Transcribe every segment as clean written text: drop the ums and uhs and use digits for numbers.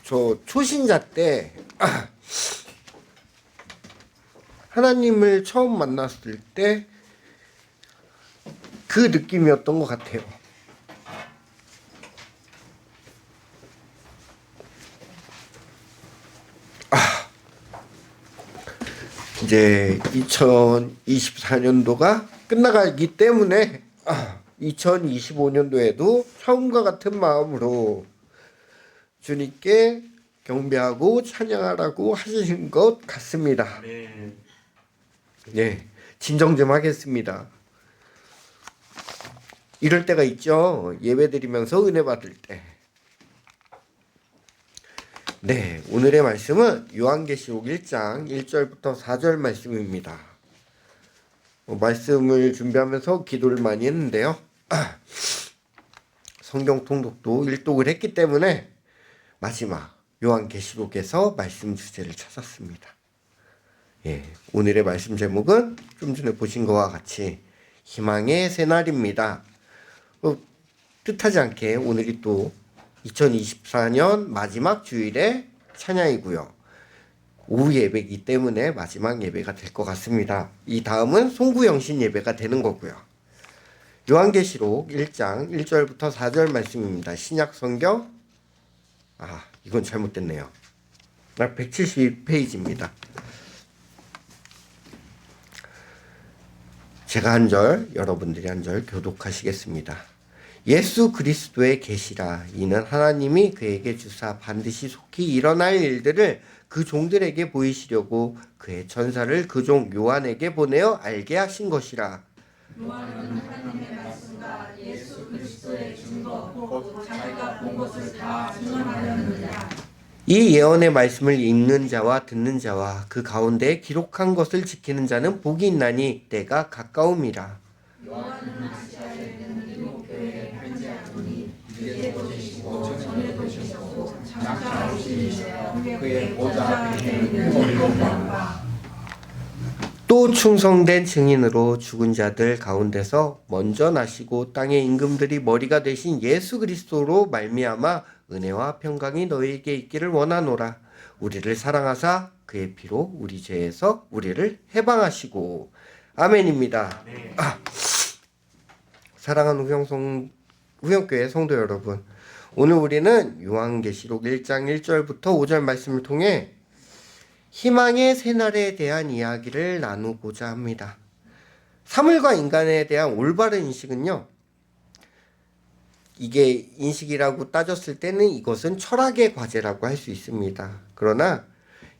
저 초신자 때 하나님을 처음 만났을 때 그 느낌이었던 것 같아요. 이제 2024년도가 끝나가기 때문에 2025년도에도 처음과 같은 마음으로 주님께 경배하고 찬양하라고 하시는 것 같습니다. 네, 진정 좀 하겠습니다. 이럴 때가 있죠. 예배 드리면서 은혜 받을 때. 네, 오늘의 말씀은 요한계시록 1장 1절부터 4절 말씀입니다. 말씀을 준비하면서 기도를 많이 했는데요. 성경 통독도 일독을 했기 때문에 마지막 요한계시록에서 말씀 주제를 찾았습니다. 예, 오늘의 말씀 제목은 좀 전에 보신 것과 같이 희망의 새날입니다. 뜻하지 않게 오늘이 또 2024년 마지막 주일의 찬양이고요. 오후 예배이기 때문에 마지막 예배가 될 것 같습니다. 이 다음은 송구영신 예배가 되는 거고요. 요한계시록 1장 1절부터 4절 말씀입니다. 신약 성경 이건 잘못됐네요. 172페이지입니다. 제가 한 절, 여러분들이 한 절 교독하시겠습니다. 예수 그리스도의 계시라. 이는 하나님이 그에게 주사 반드시 속히 일어날 일들을 그 종들에게 보이시려고 그의 천사를 그 종 요한에게 보내어 알게 하신 것이라. 요한은 하나님의 말씀과 예수 그리스도의 증거 곧 자기가 본 것을 다 증언하였느니라. 이 예언의 말씀을 읽는 자와 듣는 자와 그 가운데 기록한 것을 지키는 자는 복이 있나니 때가 가까움이라. 요한은 아시아에 있는 일곱 교회에 편지하노니 이제도 계시고 전에도 계셨고 장차 오시리시며 그의 보좌 앞에 있는 일곱 왕과 또 충성된 증인으로 죽은 자들 가운데서 먼저 나시고 땅의 임금들이 머리가 되신 예수 그리스도로 말미암아 은혜와 평강이 너희에게 있기를 원하노라. 우리를 사랑하사 그의 피로 우리 죄에서 우리를 해방하시고. 아멘입니다. 사랑하는 후영교회 성도 여러분, 오늘 우리는 요한계시록 1장 1절부터 5절 말씀을 통해 희망의 새날에 대한 이야기를 나누고자 합니다. 사물과 인간에 대한 올바른 인식은요, 이게 인식이라고 따졌을 때는 이것은 철학의 과제라고 할 수 있습니다. 그러나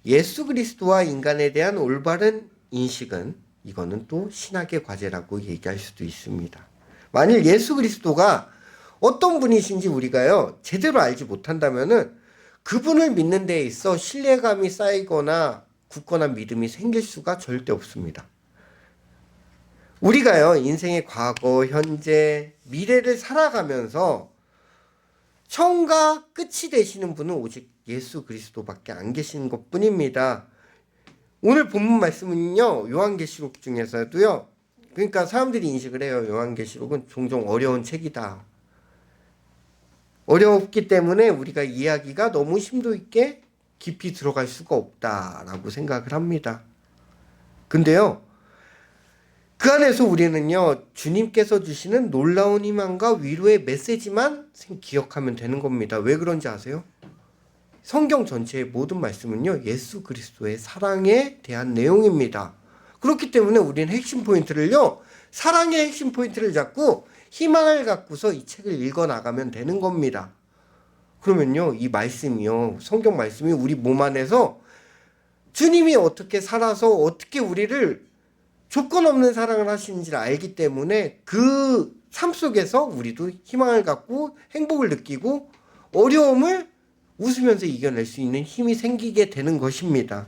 예수 그리스도와 인간에 대한 올바른 인식은 이거는 또 신학의 과제라고 얘기할 수도 있습니다. 만일 예수 그리스도가 어떤 분이신지 우리가요 제대로 알지 못한다면은 그분을 믿는 데 있어 신뢰감이 쌓이거나 굳건한 믿음이 생길 수가 절대 없습니다. 우리가요 인생의 과거, 현재, 미래를 살아가면서 처음과 끝이 되시는 분은 오직 예수 그리스도밖에 안 계시는 것뿐입니다. 오늘 본문 말씀은요 요한계시록 중에서도요, 그러니까 사람들이 인식을 해요. 요한계시록은 종종 어려운 책이다. 어렵기 때문에 우리가 이야기가 너무 심도 있게 깊이 들어갈 수가 없다라고 생각을 합니다. 근데요, 그 안에서 우리는요, 주님께서 주시는 놀라운 희망과 위로의 메시지만 기억하면 되는 겁니다. 왜 그런지 아세요? 성경 전체의 모든 말씀은요, 예수 그리스도의 사랑에 대한 내용입니다. 그렇기 때문에 우리는 핵심 포인트를요, 사랑의 핵심 포인트를 잡고 희망을 갖고서 이 책을 읽어 나가면 되는 겁니다. 그러면요, 이 말씀이요, 성경 말씀이 우리 몸 안에서 주님이 어떻게 살아서 어떻게 우리를 조건 없는 사랑을 하시는지를 알기 때문에 그 삶 속에서 우리도 희망을 갖고 행복을 느끼고 어려움을 웃으면서 이겨낼 수 있는 힘이 생기게 되는 것입니다.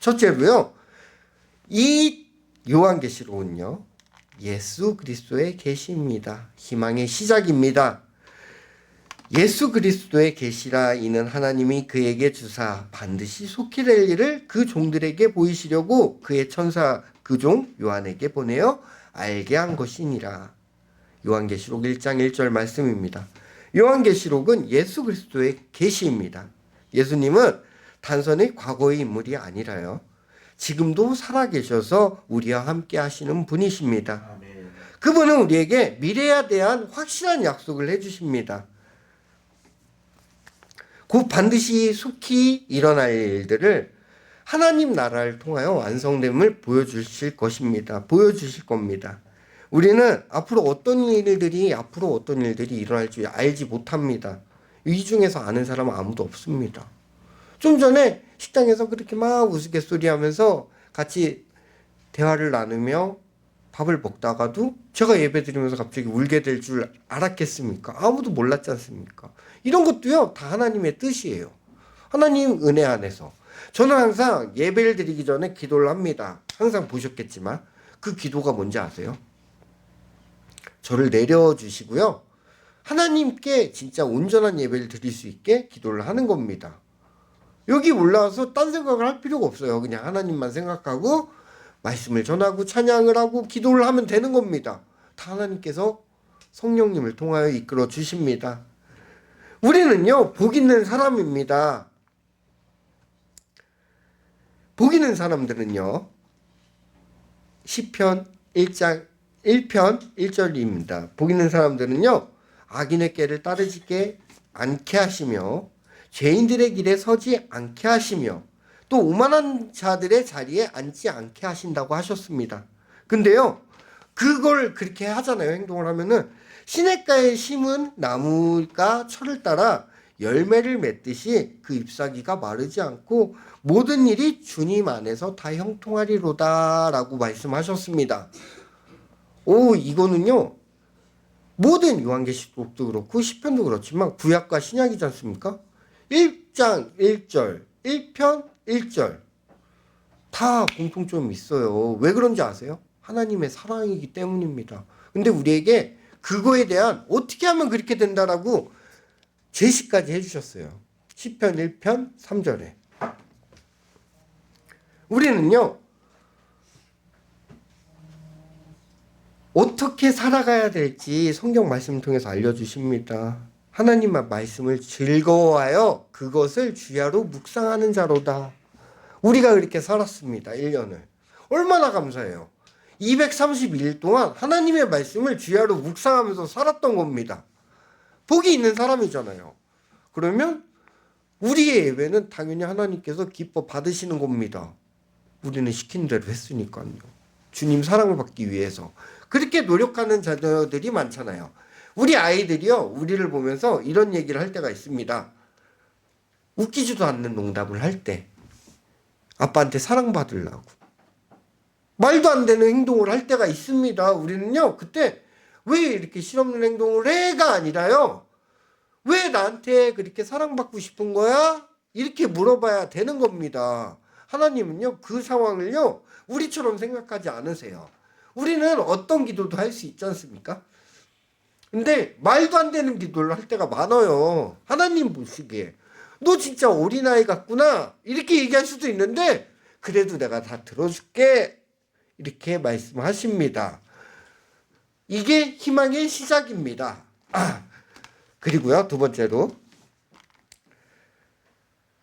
첫째로요, 이 요한계시록은요, 예수 그리스도의 계시입니다. 희망의 시작입니다. 예수 그리스도의 계시라. 이는 하나님이 그에게 주사 반드시 속히 될 일을 그 종들에게 보이시려고 그의 천사 그 종 요한에게 보내어 알게 한 것이니라. 요한계시록 1장 1절 말씀입니다. 요한계시록은 예수 그리스도의 계시입니다. 예수님은 단순히 과거의 인물이 아니라요. 지금도 살아계셔서 우리와 함께 하시는 분이십니다. 그분은 우리에게 미래에 대한 확실한 약속을 해주십니다. 곧 반드시 속히 일어날 일들을 하나님 나라를 통하여 완성됨을 보여주실 것입니다. 보여주실 겁니다. 우리는 앞으로 어떤 일들이 일어날 줄 알지 못합니다. 이 중에서 아는 사람은 아무도 없습니다. 좀 전에 식당에서 그렇게 막 우스갯소리하면서 같이 대화를 나누며 밥을 먹다가도 제가 예배드리면서 갑자기 울게 될 줄 알았겠습니까? 아무도 몰랐지 않습니까? 이런 것도요, 다 하나님의 뜻이에요. 하나님 은혜 안에서. 저는 항상 예배를 드리기 전에 기도를 합니다. 항상 보셨겠지만 그 기도가 뭔지 아세요? 저를 내려주시고요. 하나님께 진짜 온전한 예배를 드릴 수 있게 기도를 하는 겁니다. 여기 올라와서 딴 생각을 할 필요가 없어요. 그냥 하나님만 생각하고 말씀을 전하고 찬양을 하고 기도를 하면 되는 겁니다. 다 하나님께서 성령님을 통하여 이끌어 주십니다. 우리는요, 복 있는 사람입니다. 복 있는 사람들은요, 시편 1장 1편 1절입니다. 복 있는 사람들은요, 악인의 꾀를 따르지 않게 하시며 죄인들의 길에 서지 않게 하시며 또 오만한 자들의 자리에 앉지 않게 하신다고 하셨습니다. 근데요, 그걸 그렇게 하잖아요. 행동을 하면은 시냇가에 심은 나무가 철을 따라 열매를 맺듯이 그 잎사귀가 마르지 않고 모든 일이 주님 안에서 다 형통하리로다 라고 말씀하셨습니다. 이거는요, 모든 요한계시록도 그렇고 시편도 그렇지만 구약과 신약이지 않습니까? 1장 1절, 1편 1절 다 공통점이 있어요. 왜 그런지 아세요? 하나님의 사랑이기 때문입니다. 근데 우리에게 그거에 대한 어떻게 하면 그렇게 된다라고 제시까지 해주셨어요. 시편 1편 3절에. 우리는요, 어떻게 살아가야 될지 성경 말씀을 통해서 알려주십니다. 하나님의 말씀을 즐거워하여 그것을 주야로 묵상하는 자로다. 우리가 그렇게 살았습니다. 1년을. 얼마나 감사해요. 231일 동안 하나님의 말씀을 주야로 묵상하면서 살았던 겁니다. 복이 있는 사람이잖아요. 그러면 우리의 예배는 당연히 하나님께서 기뻐 받으시는 겁니다. 우리는 시킨 대로 했으니까요. 주님 사랑을 받기 위해서. 그렇게 노력하는 자녀들이 많잖아요. 우리 아이들이요, 우리를 보면서 이런 얘기를 할 때가 있습니다. 웃기지도 않는 농담을 할 때 아빠한테 사랑받으려고 말도 안 되는 행동을 할 때가 있습니다. 우리는요, 그때 왜 이렇게 실없는 행동을 해가 아니라요, 왜 나한테 그렇게 사랑받고 싶은 거야? 이렇게 물어봐야 되는 겁니다. 하나님은요, 그 상황을요, 우리처럼 생각하지 않으세요. 우리는 어떤 기도도 할 수 있지 않습니까? 근데 말도 안 되는 기도를 할 때가 많아요. 하나님 보시기에 너 진짜 어린아이 같구나 이렇게 얘기할 수도 있는데 그래도 내가 다 들어줄게 이렇게 말씀하십니다. 이게 희망의 시작입니다. 그리고요, 두 번째로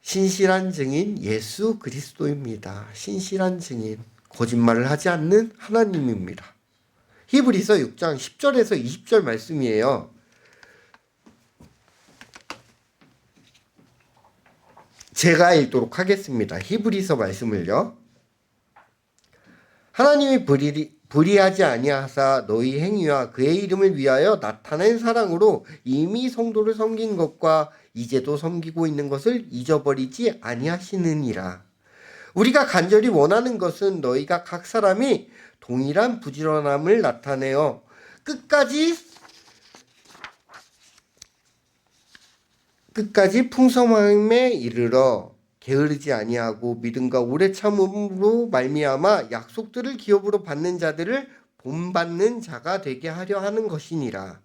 신실한 증인 예수 그리스도입니다. 신실한 증인, 거짓말을 하지 않는 하나님입니다. 히브리서 6장 10절에서 20절 말씀이에요. 제가 읽도록 하겠습니다. 히브리서 말씀을요. 하나님이 불의하지 아니하사 너희 행위와 그의 이름을 위하여 나타낸 사랑으로 이미 성도를 섬긴 것과 이제도 섬기고 있는 것을 잊어버리지 아니하시느니라. 우리가 간절히 원하는 것은 너희가 각 사람이 동일한 부지런함을 나타내어 끝까지 풍성함에 이르러 게으르지 아니하고 믿음과 오래 참음으로 말미암아 약속들을 기업으로 받는 자들을 본받는 자가 되게 하려 하는 것이니라.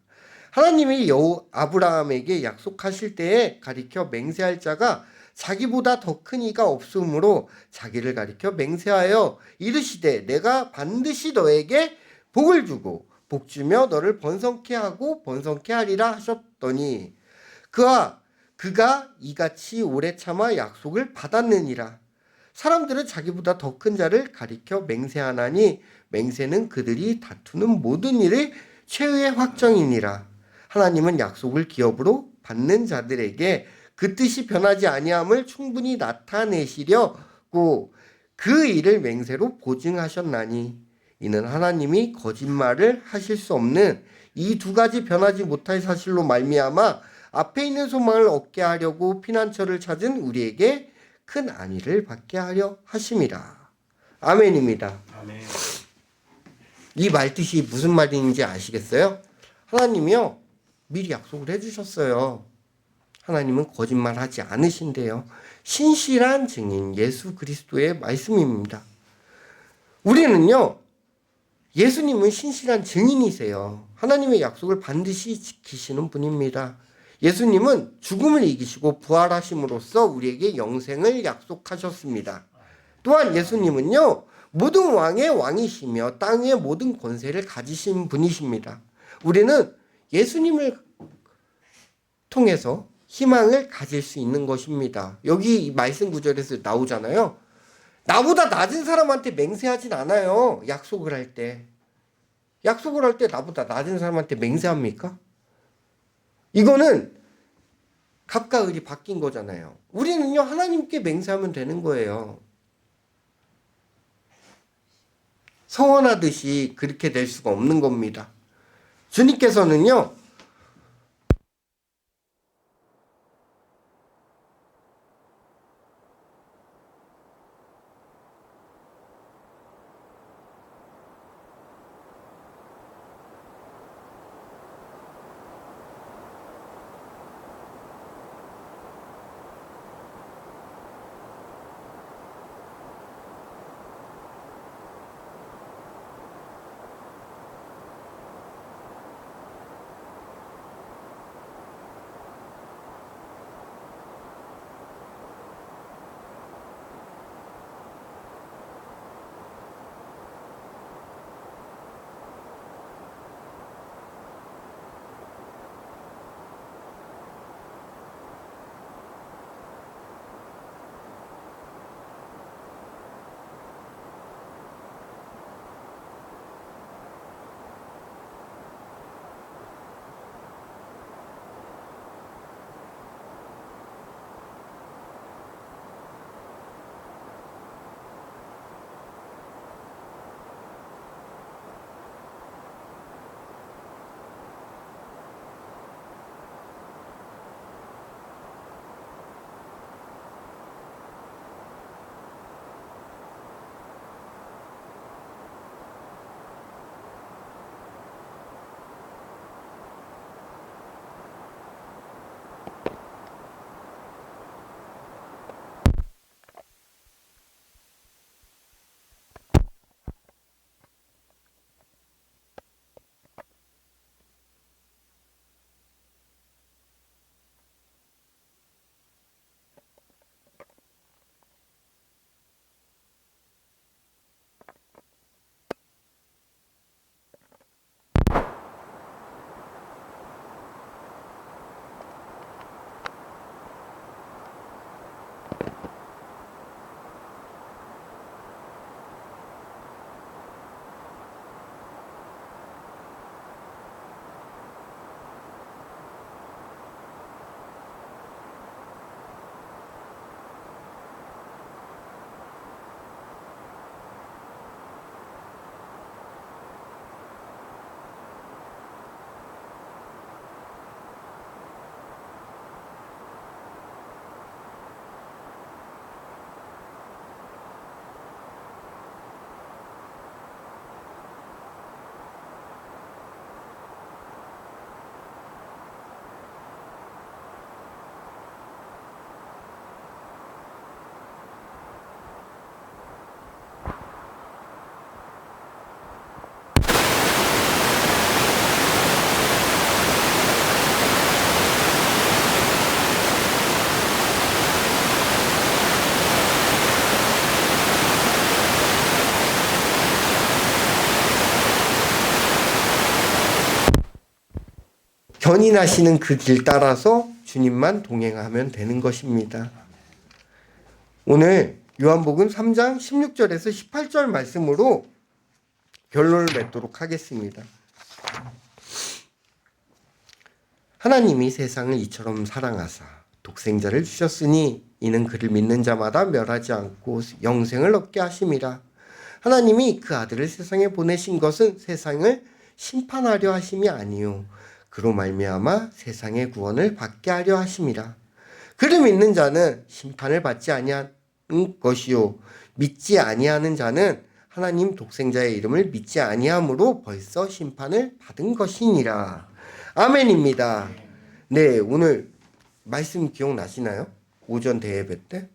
하나님이 아브라함에게 약속하실 때에 가리켜 맹세할 자가 자기보다 더 큰 이가 없으므로 자기를 가리켜 맹세하여 이르시되 내가 반드시 너에게 복을 주고 복 주며 너를 번성케 하고 번성케 하리라 하셨더니 그 그가 이같이 오래 참아 약속을 받았느니라. 사람들은 자기보다 더 큰 자를 가리켜 맹세하나니 맹세는 그들이 다투는 모든 일의 최후의 확정이니라. 하나님은 약속을 기업으로 받는 자들에게 그 뜻이 변하지 아니함을 충분히 나타내시려고 그 일을 맹세로 보증하셨나니 이는 하나님이 거짓말을 하실 수 없는 이 두 가지 변하지 못할 사실로 말미암아 앞에 있는 소망을 얻게 하려고 피난처를 찾은 우리에게 큰 안위를 받게 하려 하심이라. 아멘입니다. 아멘. 이 말뜻이 무슨 말인지 아시겠어요? 하나님이요 미리 약속을 해주셨어요. 하나님은 거짓말하지 않으신데요. 신실한 증인 예수 그리스도의 말씀입니다. 우리는요 예수님은 신실한 증인이세요. 하나님의 약속을 반드시 지키시는 분입니다. 예수님은 죽음을 이기시고 부활하심으로써 우리에게 영생을 약속하셨습니다. 또한 예수님은요 모든 왕의 왕이시며 땅의 모든 권세를 가지신 분이십니다. 우리는 예수님을 통해서 희망을 가질 수 있는 것입니다. 여기 이 말씀 구절에서 나오잖아요. 나보다 낮은 사람한테 맹세하진 않아요. 약속을 할 때. 약속을 할 때 나보다 낮은 사람한테 맹세합니까? 이거는 갑과 을이 바뀐 거잖아요. 우리는요 하나님께 맹세하면 되는 거예요. 서원하듯이 그렇게 될 수가 없는 겁니다. 주님께서는요 견인하시는 그 길 따라서 주님만 동행하면 되는 것입니다. 오늘 요한복음 3장 16절에서 18절 말씀으로 결론을 맺도록 하겠습니다. 하나님이 세상을 이처럼 사랑하사 독생자를 주셨으니 이는 그를 믿는 자마다 멸하지 않고 영생을 얻게 하심이라. 하나님이 그 아들을 세상에 보내신 것은 세상을 심판하려 하심이 아니요 그로 말미암아 세상의 구원을 받게 하려 하심이라. 그를 믿는 자는 심판을 받지 아니하는 것이요 믿지 아니하는 자는 하나님 독생자의 이름을 믿지 아니함으로 벌써 심판을 받은 것이니라. 아멘입니다. 네, 오늘 말씀 기억나시나요? 오전 대예배 때?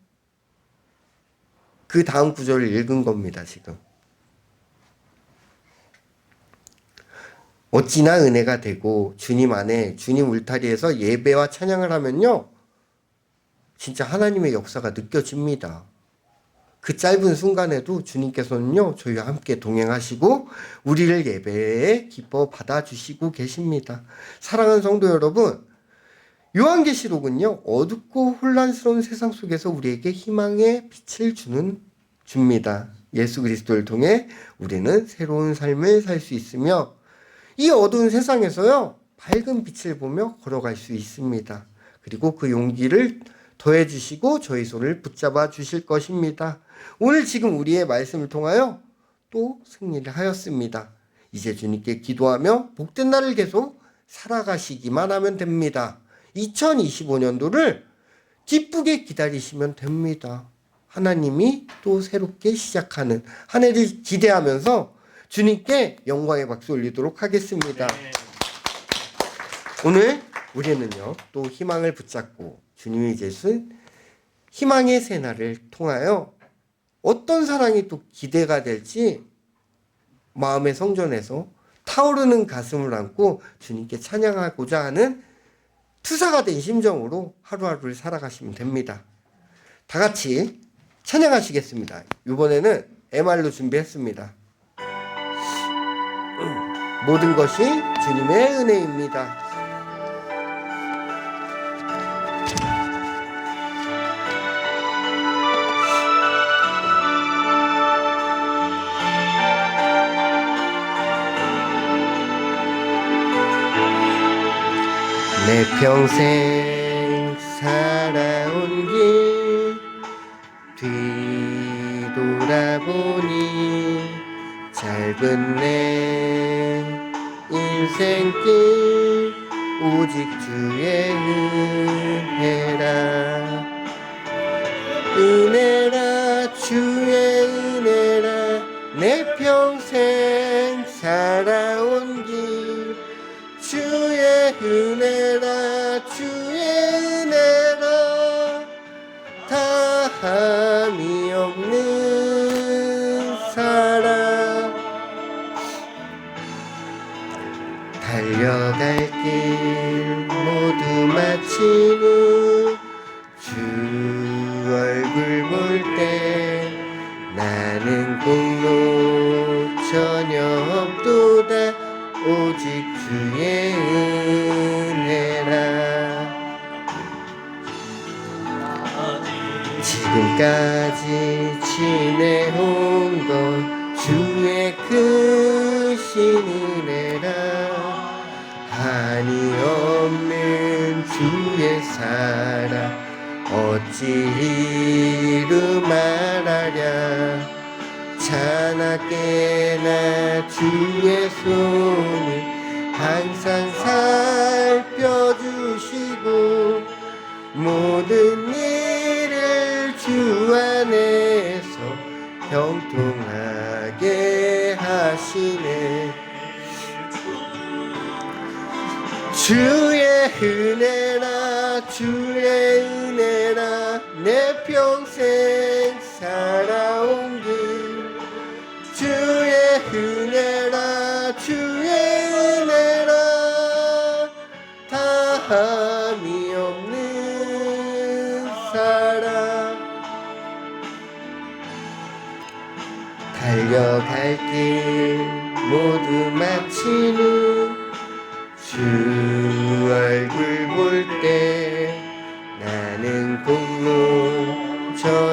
그 다음 구절을 읽은 겁니다, 지금. 어찌나 은혜가 되고 주님 안에 주님 울타리에서 예배와 찬양을 하면요, 진짜 하나님의 역사가 느껴집니다. 그 짧은 순간에도 주님께서는요, 저희와 함께 동행하시고 우리를 예배에 기뻐 받아주시고 계십니다. 사랑하는 성도 여러분, 요한계시록은요, 어둡고 혼란스러운 세상 속에서 우리에게 희망의 빛을 줍니다. 예수 그리스도를 통해 우리는 새로운 삶을 살 수 있으며 이 어두운 세상에서요, 밝은 빛을 보며 걸어갈 수 있습니다. 그리고 그 용기를 더해 주시고 저희 손을 붙잡아 주실 것입니다. 오늘 지금 우리의 말씀을 통하여 또 승리를 하였습니다. 이제 주님께 기도하며 복된 날을 계속 살아가시기만 하면 됩니다. 2025년도를 기쁘게 기다리시면 됩니다. 하나님이 또 새롭게 시작하는 한 해를 기대하면서 주님께 영광의 박수 올리도록 하겠습니다. 오늘 우리는요, 또 희망을 붙잡고 주님이 주신 희망의 새날을 통하여 어떤 사랑이 또 기대가 될지 마음의 성전에서 타오르는 가슴을 안고 주님께 찬양하고자 하는 투사가 된 심정으로 하루하루를 살아가시면 됩니다. 다 같이 찬양하시겠습니다. 이번에는 MR로 준비했습니다. 모든 것이 주님의 은혜입니다. 내 평생 살아온 길 뒤돌아보니 짧은 내 인생길 오직 주의 은혜라 주의 은혜라 내 평생 살아온 길 주의 은혜라 주의 은혜라 다함이 없는 사랑 달려갈 길 모두 마친 후 주 얼굴 볼 때 나는 공로 전혀 없도다 오직 주의 은혜라 지금까지 지내온 것 주의 크신 은혜라 한이 없는 주의 사랑 어찌 이루 말하랴 찬하게나 주의 손을 항상 살펴주시고 모든 일을 주 안에서 형통하게 하시네 주의 은혜라 주의 은혜라 내 평생 살아온 길 주의 은혜라 주의 은혜라 다함이 없는 사랑 달려갈 길 모두 마친 후 주 얼굴 볼 때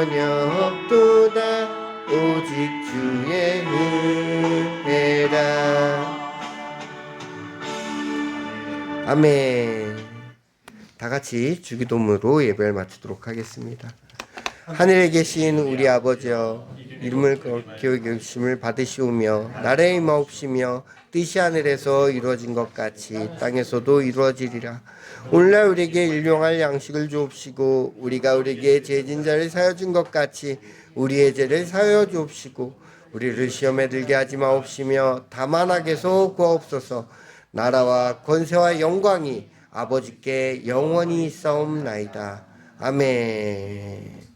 전혀 없도다. 오직 주의 은혜라. 아멘. 다 같이 주기도문으로 예배를 마치도록 하겠습니다. 하늘에 계신 우리 아버지여, 이름을 거룩히 여기심을 받으시오며 나라의 임하옵시며 뜻이 하늘에서 이루어진 것 같이 땅에서도 이루어지리라. 오늘날 우리에게 일용할 양식을 주옵시고 우리가 우리에게 죄진 자를 사여 준 것 같이 우리의 죄를 사여 주옵시고 우리를 시험에 들게 하지 마옵시며 다만 악에서 구하옵소서. 나라와 권세와 영광이 아버지께 영원히 있사옵나이다. 아멘.